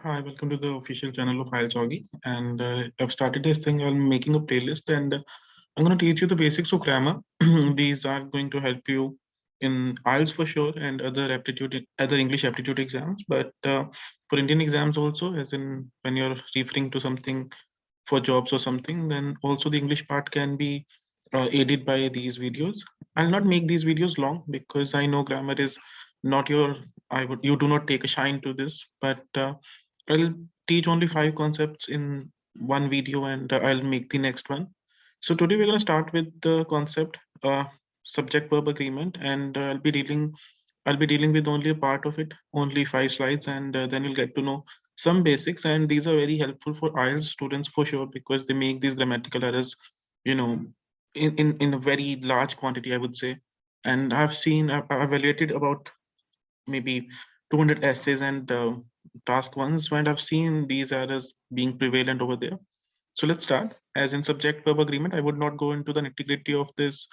Hi, welcome to the official channel of IELTS Augie. And I've started this thing. I'm making a playlist, and I'm going to teach you the basics of grammar. These are going to help you in IELTS for sure, and other English aptitude exams. But for Indian exams also, as in when you're referring to something for jobs or something, then also the English part can be aided by these videos. I'll not make these videos long because I know grammar is not your. You do not take a shine to this, but I'll teach only 5 concepts in one video, and I'll make the next one. So today we're going to start with the concept subject verb agreement, and I'll be dealing with only a part of it, only 5 slides, and then you'll get to know some basics. And these are very helpful for IELTS students for sure because they make these grammatical errors, you know, in a very large quantity, I would say. And I've evaluated about maybe 200 essays and task ones, and I've seen these errors being prevalent over there. So let's start. As in subject verb agreement, I would not go into the nitty-gritty of this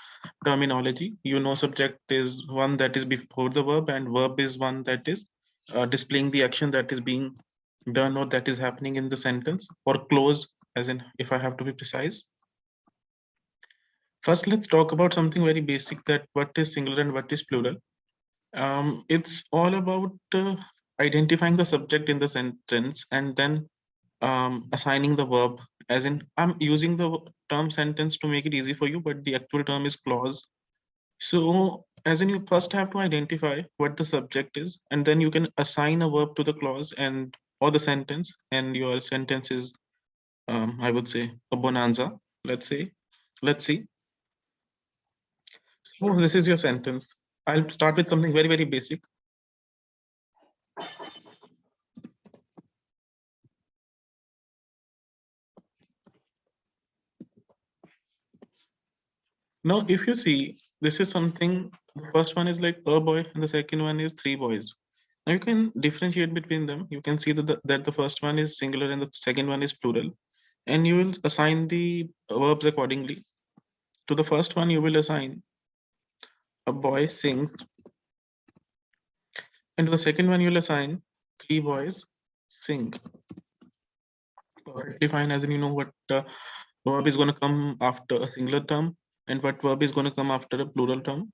terminology. You know, subject is one that is before the verb, and verb is one that is displaying the action that is being done or that is happening in the sentence, or clause, as in if I have to be precise. First, let's talk about something very basic, that what is singular and what is plural. It's all about identifying the subject in the sentence and then assigning the verb. As in, I'm using the term sentence to make it easy for you, but the actual term is clause. So, as in, you first have to identify what the subject is, and then you can assign a verb to the clause and or the sentence, and your sentence is, I would say, a bonanza. Let's say, let's see. So this is your sentence. I'll start with something very, very basic. Now, if you see, this is something, the first one is like a boy and the second one is 3 boys. Now you can differentiate between them. You can see that the first one is singular and the second one is plural. And you will assign the verbs accordingly. To the first one, you will assign a boy sings. And to the second one, you'll assign 3 boys sing. Perfectly fine, as in you know what verb is going to come after a singular term and what verb is going to come after a plural term.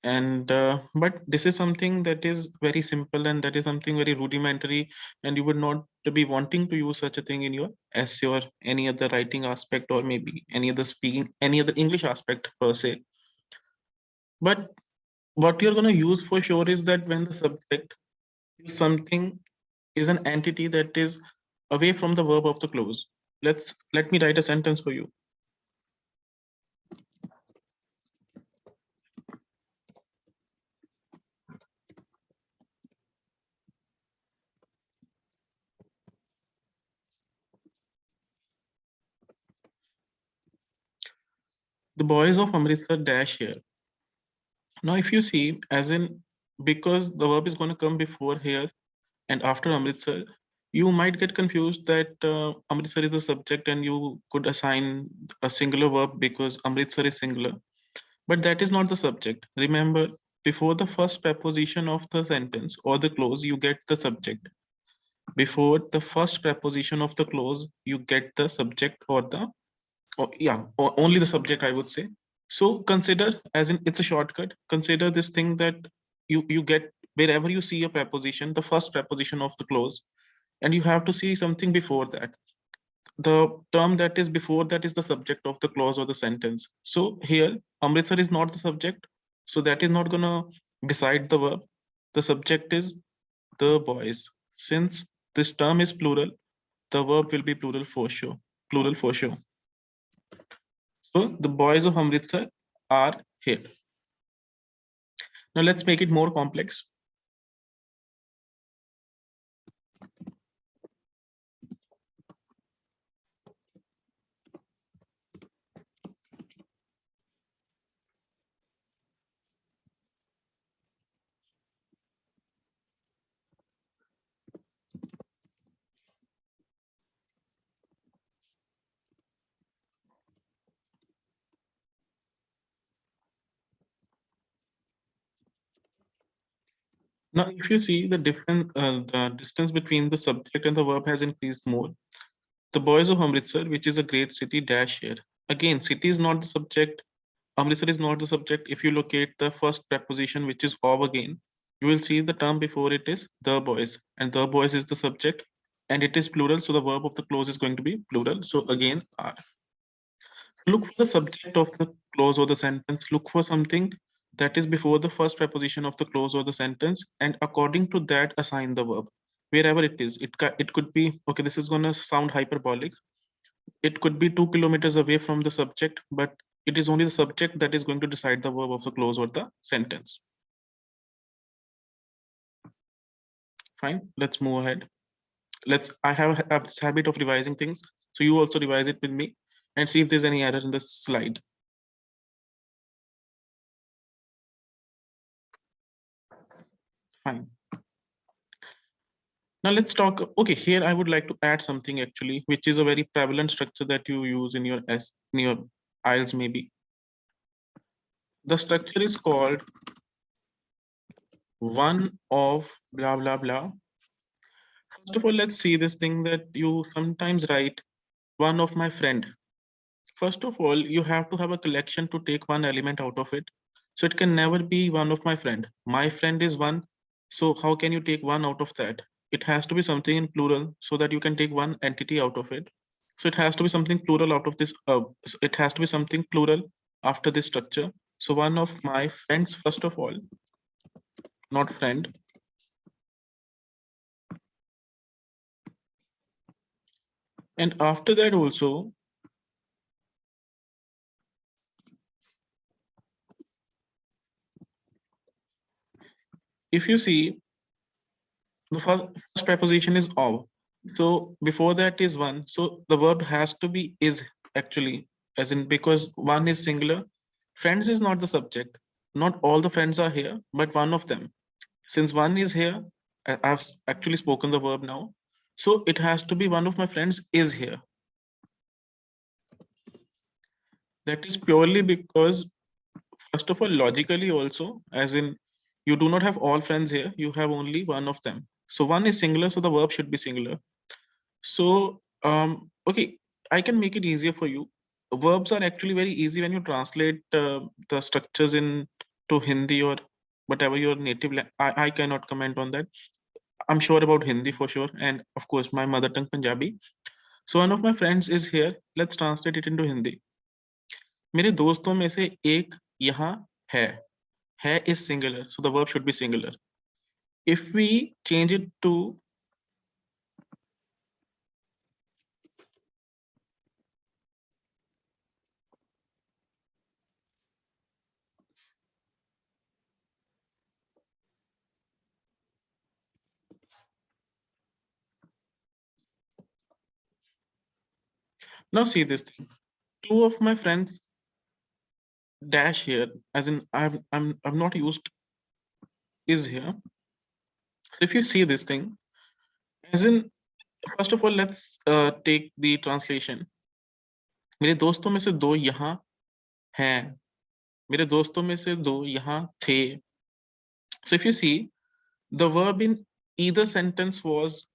And but this is something that is very simple, and that is something very rudimentary, and you would not be wanting to use such a thing in your essay or any other writing aspect, or maybe any other speaking, any other English aspect per se. But what you're going to use for sure is that when the subject is something, is an entity that is away from the verb of the clause. Let me write a sentence for you. The boys of Amritsar dash here. Now, if you see, as in, because the verb is going to come before here and after Amritsar, you might get confused that Amritsar is the subject and you could assign a singular verb because Amritsar is singular. But that is not the subject. Remember, before the first preposition of the sentence or the clause, you get the subject. Before the first preposition of the clause, you get the subject or the, or yeah, or only the subject, I would say. So consider, as in it's a shortcut, consider this thing that you get wherever you see a preposition, the first preposition of the clause, and you have to see something before that. The term that is before that is the subject of the clause or the sentence. So here, Amritsar is not the subject, so that is not gonna decide the verb. The subject is the boys. Since this term is plural, the verb will be plural for sure. Plural for sure. So the boys of Amritsar are here. Now let's make it more complex. Now, if you see the distance between the subject and the verb has increased more. The boys of Amritsar, which is a great city, dash here. Again, city is not the subject. Amritsar is not the subject. If you locate the first preposition, which is of again, you will see the term before it is the boys, and the boys is the subject, and it is plural. So the verb of the clause is going to be plural. So again, look for the subject of the clause or the sentence. Look for something that is before the first preposition of the clause or the sentence, and according to that, assign the verb wherever it is. It could be okay. This is gonna sound hyperbolic. It could be 2 kilometers away from the subject, but it is only the subject that is going to decide the verb of the clause or the sentence. Fine, let's move ahead. I have this habit of revising things, so you also revise it with me and see if there's any error in the slide. Fine. Now let's talk. Okay, here I would like to add something actually, which is a very prevalent structure that you use in your IELTS maybe. The structure is called one of blah blah blah. First of all, let's see this thing that you sometimes write one of my friend. First of all, you have to have a collection to take one element out of it. So it can never be one of my friend. My friend is one. So how can you take one out of that? It has to be something in plural so that you can take one entity out of it. So it has to be something plural out of this. It has to be something plural after this structure. So one of my friends, first of all, not friend. And after that also, if you see, the first preposition is of. So before that is one. So the verb has to be is actually, as in because one is singular. Friends is not the subject. Not all the friends are here, but one of them. Since one is here, I've actually spoken the verb now. So it has to be one of my friends is here. That is purely because, first of all, logically also, as in you do not have all friends here, you have only one of them. So one is singular, so the verb should be singular. So, okay, I can make it easier for you. Verbs are actually very easy when you translate the structures in to Hindi or whatever your native language. I cannot comment on that. I'm sure about Hindi for sure, and of course my mother tongue Punjabi. So one of my friends is here. Let's translate it into Hindi. मेरे दोस्तों में से एक यहाँ है. है is singular, so the verb should be singular. If we change it to now see this thing. Two of my friends dash here, as in I've not used is here. So if you see this thing, as in first of all, let's take the translation. मेरे दोस्तों में से दो यहाँ हैं. मेरे दोस्तों में से दो यहाँ थे. So if you see, the verb in either sentence was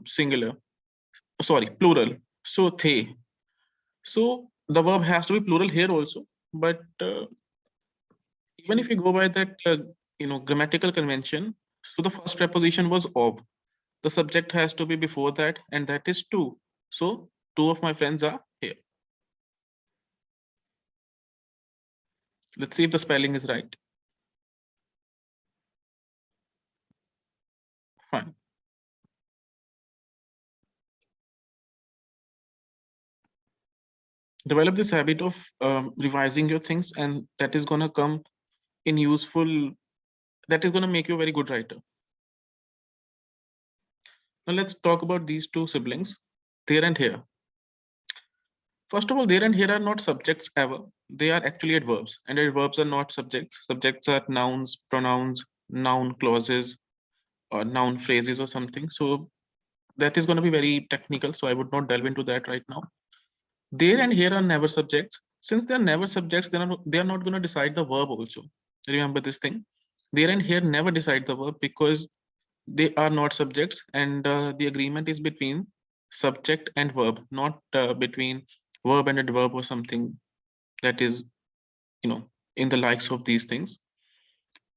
singular. Sorry, plural. So the. So the verb has to be plural here also. But even if you go by that, grammatical convention, so the first preposition was of. The subject has to be before that, and that is two. So two of my friends are here. Let's see if the spelling is right. Fine. Develop this habit of revising your things, and that is gonna come in useful. That is gonna make you a very good writer. Now let's talk about these two siblings, there and here. First of all, there and here are not subjects ever. They are actually adverbs, and adverbs are not subjects. Subjects are nouns, pronouns, noun clauses, or noun phrases or something. So that is going to be very technical. So I would not delve into that right now. There and here are never subjects. Since they are never subjects, they are not going to decide the verb also. Remember this thing. There and here never decide the verb because they are not subjects, and the agreement is between subject and verb, not between verb and adverb or something that is, in the likes of these things.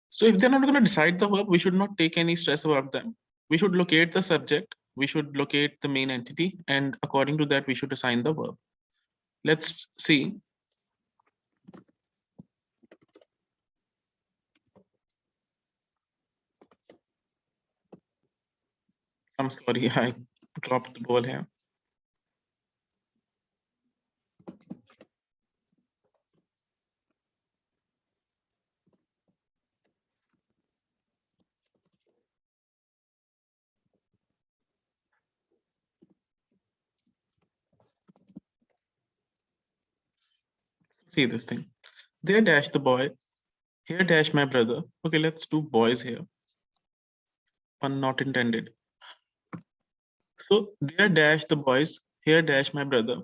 So if they're not going to decide the verb, we should not take any stress about them. We should locate the subject, we should locate the main entity, and according to that, we should assign the verb. Let's see. I'm sorry, I dropped the ball here. See this thing. There dash the boy, here dash my brother. Okay, let's do boys here. Pun not intended. So there dash the boys, here dash my brother.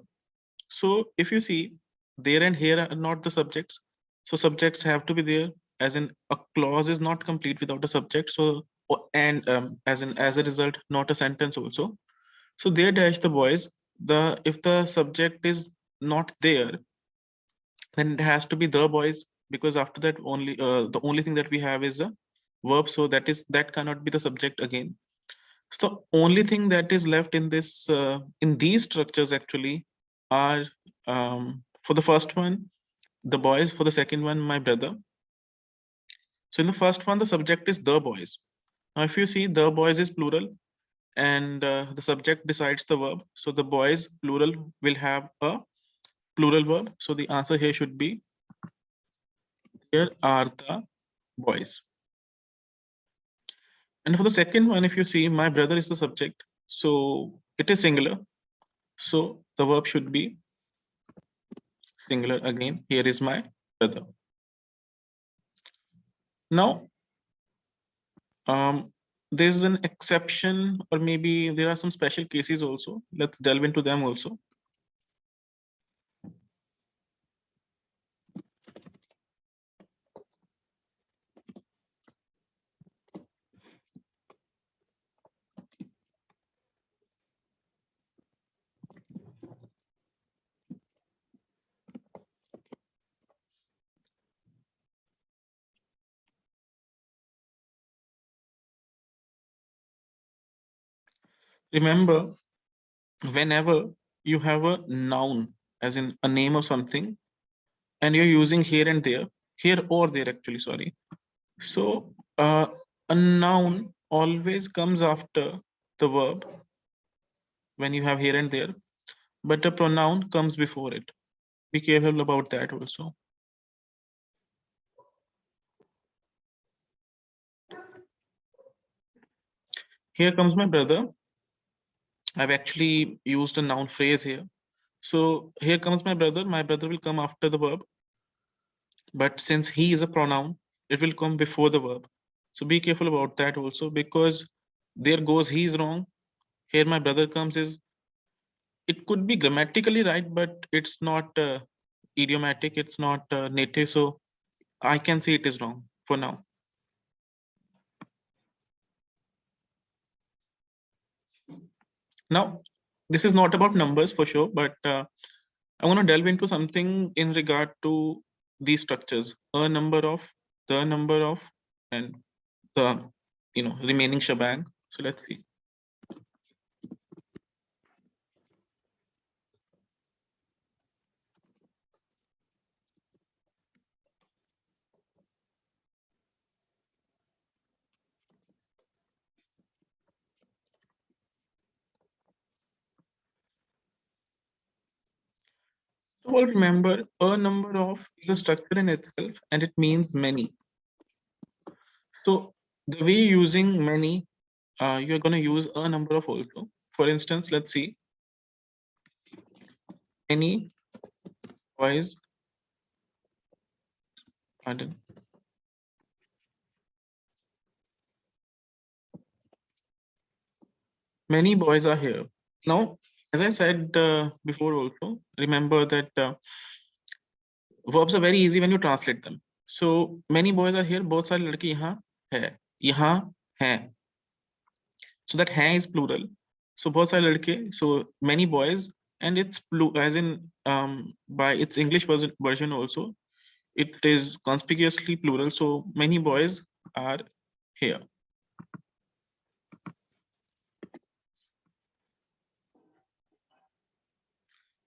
So if you see, there and here are not the subjects. So subjects have to be there, as in a clause is not complete without a subject. So and as a result, not a sentence also. So there dash the boys. The if the subject is not there, then it has to be the boys, because after that only the only thing that we have is a verb. So that cannot be the subject again. So the only thing that is left in this in these structures actually are, for the first one, the boys, for the second one, my brother. So in the first one, the subject is the boys. Now if you see, the boys is plural, and the subject decides the verb. So the boys plural will have a plural verb. So the answer here should be, here are the boys. And for the second one, if you see, my brother is the subject, so it is singular. So the verb should be singular again. Here is my brother. Now, there's an exception, or maybe there are some special cases also. Let's delve into them also. Remember, whenever you have a noun, as in a name of something, and you're using here and there, here or there actually, sorry. So a noun always comes after the verb when you have here and there, but a pronoun comes before it. Be careful about that also. Here comes my brother. I've actually used a noun phrase here. So here comes my brother. My brother will come after the verb. But since he is a pronoun, it will come before the verb. So be careful about that also, because there goes he is wrong. Here my brother comes is, it could be grammatically right, but it's not idiomatic, it's not native. So I can say it is wrong for now. Now, this is not about numbers for sure, but I want to delve into something in regard to these structures: a number of, the number of, and the remaining shebang. So let's see. So all remember, a number of is a structure in itself, and it means many. So the way using many, you're going to use a number of also. For instance, let's see. Many boys, pardon. Many boys are here. Now, as I said before also, remember that verbs are very easy when you translate them. So many boys are here, बहुत सारे लड़के यहाँ है, so that है is plural. So बहुत सारे लड़के, so many boys, and it's as in by its English version also, it is conspicuously plural. So many boys are here.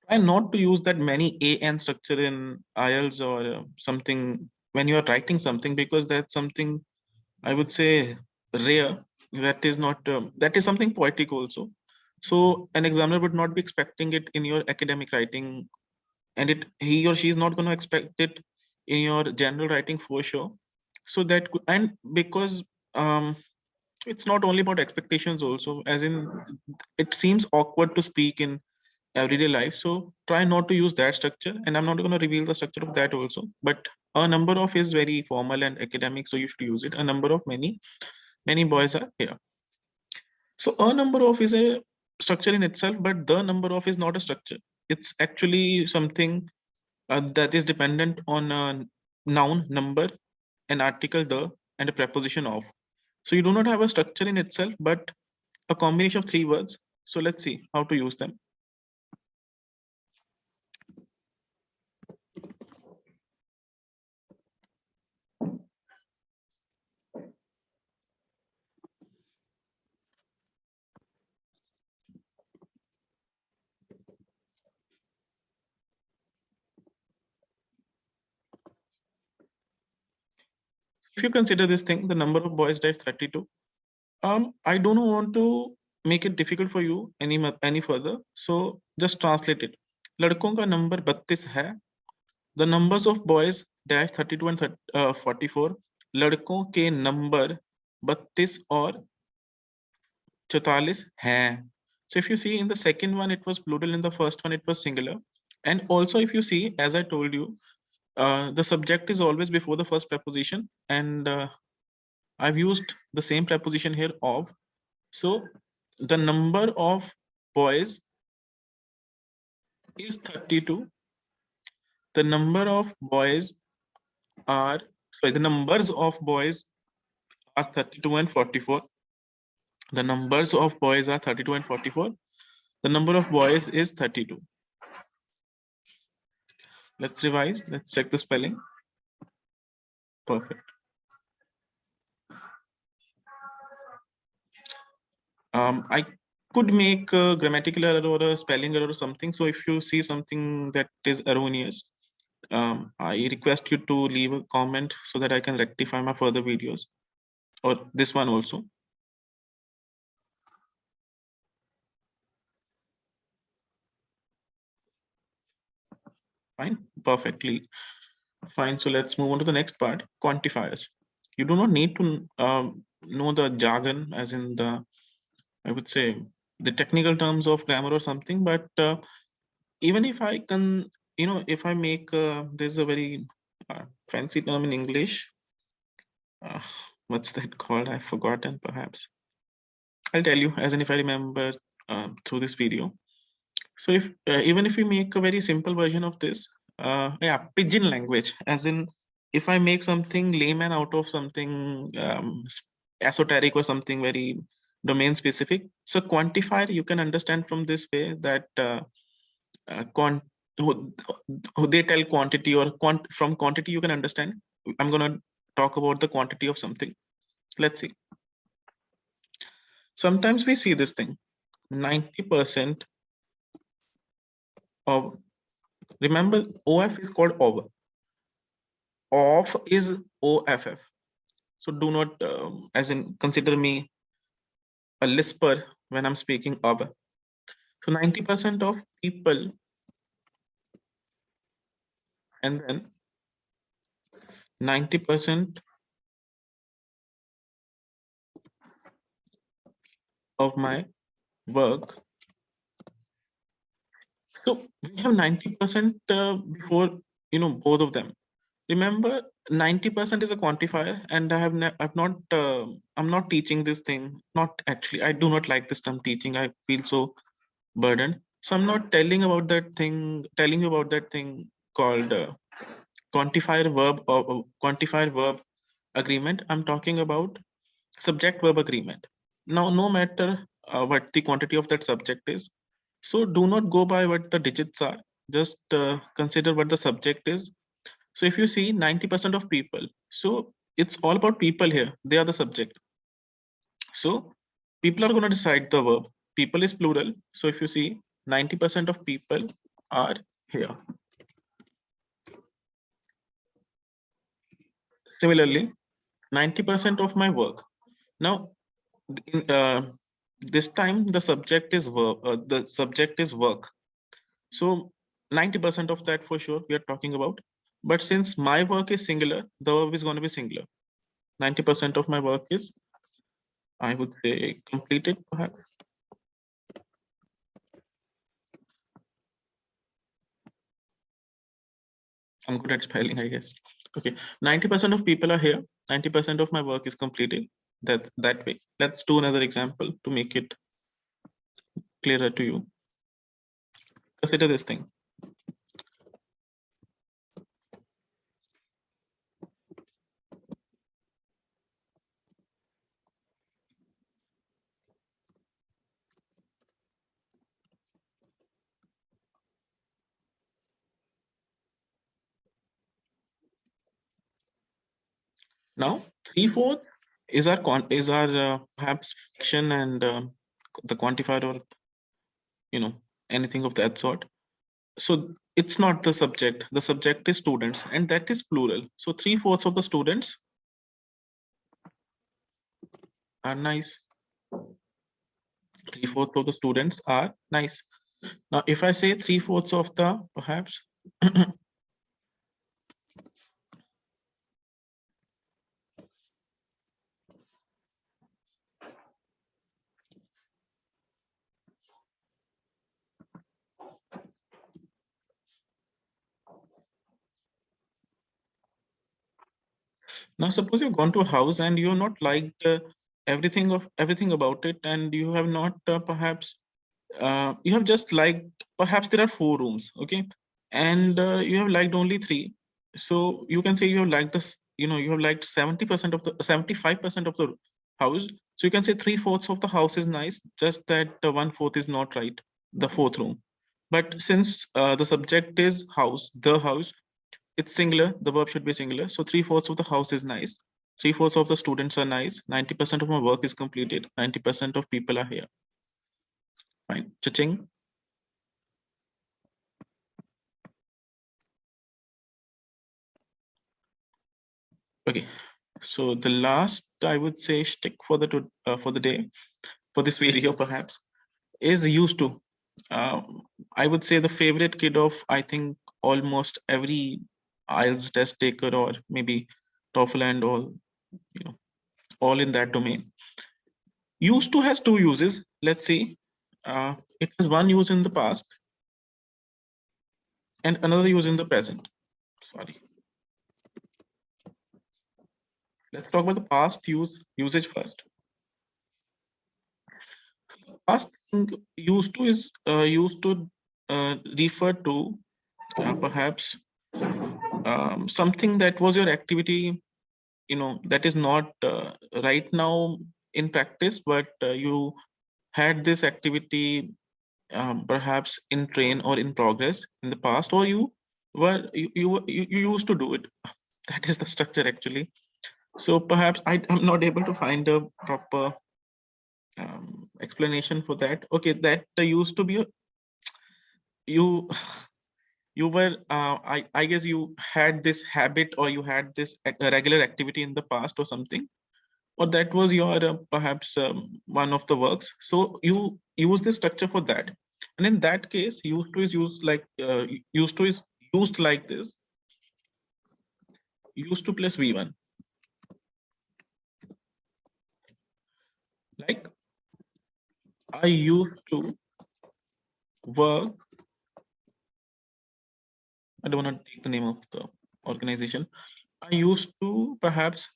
Try not to use that many an structure in IELTS or something when you are writing something, because that's something, I would say, rare. That is not that is something poetic also. So an examiner would not be expecting it in your academic writing, and he or she is not going to expect it in your general writing for sure. So and because it's not only about expectations also, as in it seems awkward to speak in everyday life. So try not to use that structure, and I'm not going to reveal the structure of that also. But a number of is very formal and academic, so you should use it. A number of many boys are here. So a number of is a structure in itself, but the number of is not a structure. It's actually something that is dependent on a noun number, an article the, and a preposition of. So you do not have a structure in itself, but a combination of three words. So let's see how to use them. If you consider this thing, the number of boys died 32. I don't want to make it difficult for you any further. So just translate it. लड़कों का number 32 है. The numbers of boys dash 32 and 44. लड़कों के number 32 और 44 हैं. So if you see in the second one, it was plural. In the first one, it was singular. And also, if you see, as I told you, the subject is always before the first preposition, and I've used the same preposition here of. So the number of boys is 32. The number of boys are, sorry, the numbers of boys are 32 and 44. The numbers of boys are 32 and 44. The number of boys is 32. Let's revise. Let's check the spelling. Perfect. I could make a grammatical error or a spelling error or something. So if you see something that is erroneous, I request you to leave a comment so that I can rectify my further videos, or this one also. Fine, perfectly fine. So let's move on to the next part, quantifiers. You do not need to know the jargon, as in the, I would say, the technical terms of grammar or something, but even if I can, if I make, there's a very fancy term in English. What's that called? I've forgotten, perhaps. I'll tell you, as in if I remember through this video. So if even if we make a very simple version of this, yeah, pidgin language, as in if I make something layman out of something esoteric or something very domain specific. So quantifier, you can understand from this way that who they tell quantity, or from quantity you can understand. I'm going to talk about the quantity of something. Let's see. Sometimes we see this thing, 90% of, remember OF is called over. Off is OFF. So do not, as in consider me a lisper when I'm speaking of. So 90% of people, and then 90% of my work. So we have 90% before, both of them. Remember, 90% is a quantifier, and I'm not teaching this thing. Not actually, I do not like this term teaching. I feel so burdened. So I'm not telling you about that thing called quantifier verb or quantifier verb agreement. I'm talking about subject verb agreement. Now, no matter what the quantity of that subject is, so do not go by what the digits are. Just consider what the subject is. So if you see 90% of people, so it's all about people here. They are the subject. So people are going to decide the verb. People is plural. So if you see 90% of people are here. Similarly, 90% of my work. Now, this time the subject is verb. The subject is work. So 90% of that for sure we are talking about. But since my work is singular, the verb is going to be singular. 90% of my work is, I would say, completed perhaps. I'm good at spelling, I guess. Okay, 90% of people are here. 90% of my work is completed. That way. Let's do another example to make it clearer to you. Consider this thing. Now, 3/4 is our perhaps fraction and the quantifier, or anything of that sort. So it's not the subject. The subject is students, and that is plural. So 3/4 of the students are nice. 3/4 of the students are nice. Now, if I say 3/4 of the perhaps now suppose you've gone to a house and you're not liked everything about it, and you have not perhaps you have just liked, perhaps there are 4 rooms, okay, and you have liked only 3. So you can say you have liked this, you have liked 70% of the 75% of the house. So you can say 3/4 of the house is nice, just that 1/4 is not right, the 4th room. But since the subject is house, the house, it's singular, the verb should be singular. So 3/4 of the house is nice. 3/4 of the students are nice. 90% of my work is completed. 90% of people are here. Fine. Cha-ching. Okay. So the last, I would say, shtick for the day, for this video perhaps, is used to. I would say the favorite kid of, I think, almost every IELTS test taker, or maybe TOEFL and all, all in that domain. Used to has 2 uses. Let's see. It has one use in the past and another use in the present. Sorry. Let's talk about the past usage first. Past thing used to is used to refer to perhaps something that was your activity, that is not right now in practice, but you had this activity perhaps in train or in progress in the past, or you used to do it. That is the structure actually. So perhaps I'm not able to find a proper explanation for that. Okay, that used to be you you were I guess you had this habit, or you had this regular activity in the past or something, or that was your perhaps one of the works. So you use the structure for that, and in that case used to is used like used to is used like this. Used to plus v1, like I used to work. I don't want to take the name of the organization. I used to perhaps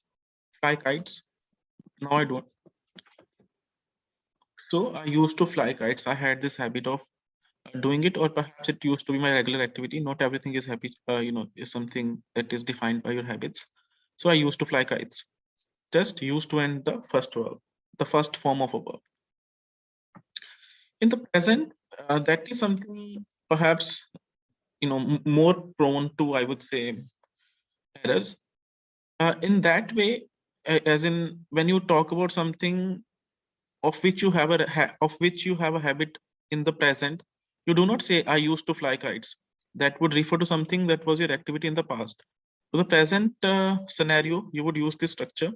fly kites. Now I don't. So I used to fly kites. I had this habit of doing it, or perhaps it used to be my regular activity. Not everything is happy, is something that is defined by your habits. So I used to fly kites. Just used to end the first verb, the first form of a verb. In the present, that is something perhaps more prone to, I would say, errors. In that way, as in when you talk about something of which you have a habit in the present, you do not say I used to fly kites. That would refer to something that was your activity in the past. For the present scenario, you would use this structure.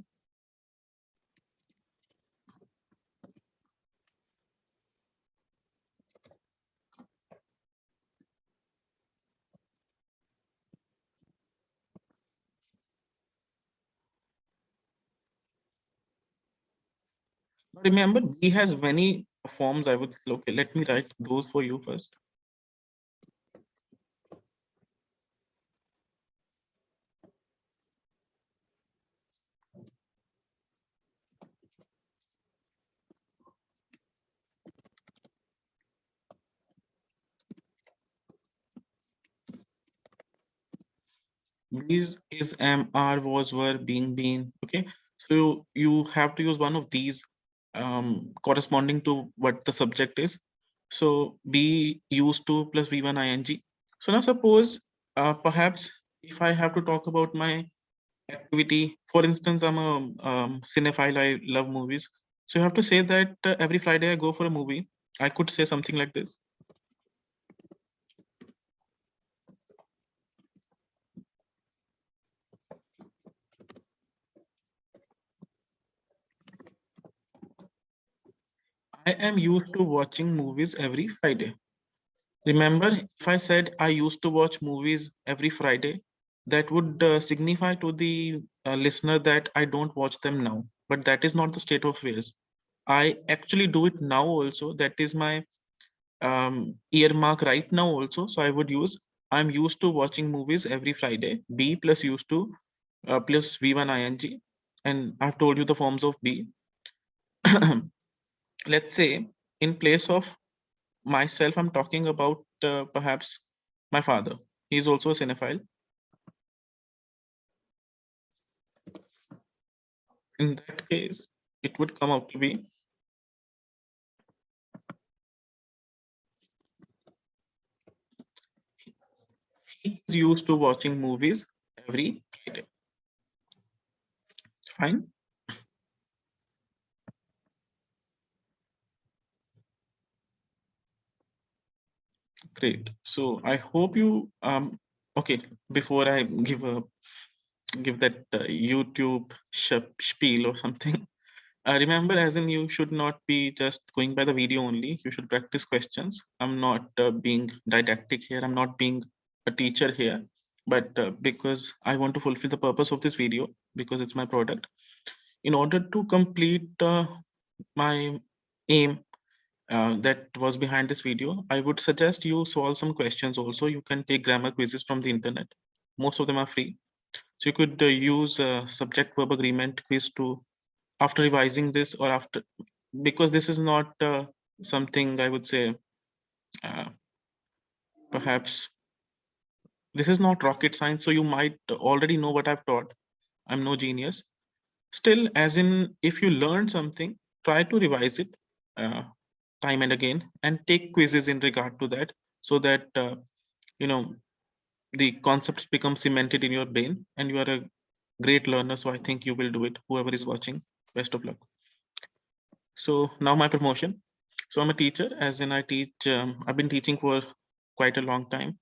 Remember, B has many forms. I would okay. Let me write those for you first. These is, am, are, was, were, being, been. Okay, so you have to use one of these corresponding to what the subject is. So be used to plus v1 ing. So now suppose perhaps if I have to talk about my activity, for instance, I'm a cinephile, I love movies. So you have to say that every Friday I go for a movie. I could say something like this. I am used to watching movies every Friday. Remember, if I said I used to watch movies every Friday, that would signify to the listener that I don't watch them now. But that is not the state of affairs. I actually do it now also. That is my earmark right now also. So I would use I'm used to watching movies every Friday. Be plus used to plus v1 ing. And I've told you the forms of be. Let's say in place of myself, I'm talking about perhaps my father. He's also a cinephile. In that case, it would come out to be he's used to watching movies every Friday. Fine. Great. So I hope you okay, before I give that YouTube spiel or something. Remember, as in you should not be just going by the video only. You should practice questions. I'm not being didactic here. I'm not being a teacher here, but because I want to fulfill the purpose of this video, because it's my product. In order to complete my aim that was behind this video, I would suggest you solve some questions also. You can take grammar quizzes from the internet. Most of them are free. So you could use subject verb agreement quiz to, after revising this or after, because this is not something I would say, uh, perhaps this is not rocket science. So you might already know what I've taught. I'm no genius. Still, as in, if you learn something, try to revise it uh, time and again and take quizzes in regard to that, so that you know the concepts become cemented in your brain and you are a great learner. So I think you will do it. Whoever is watching, best of luck. So now my promotion. So I'm a teacher, as in I teach. I've been teaching for quite a long time,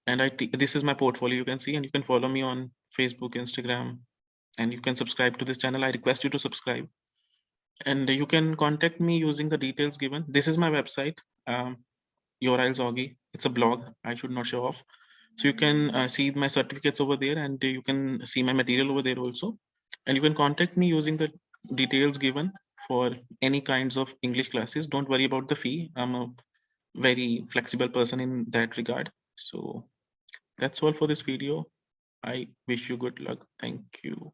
and this is my portfolio. You can see, and you can follow me on Facebook, Instagram, and you can subscribe to this channel. I request you to subscribe, and you can contact me using the details given. This is my website, Your IELTS Augie. It's a blog. I should not show off. So you can see my certificates over there, and you can see my material over there also. And you can contact me using the details given for any kinds of English classes. Don't worry about the fee. I'm a very flexible person in that regard. So that's all for this video. I wish you good luck. Thank you.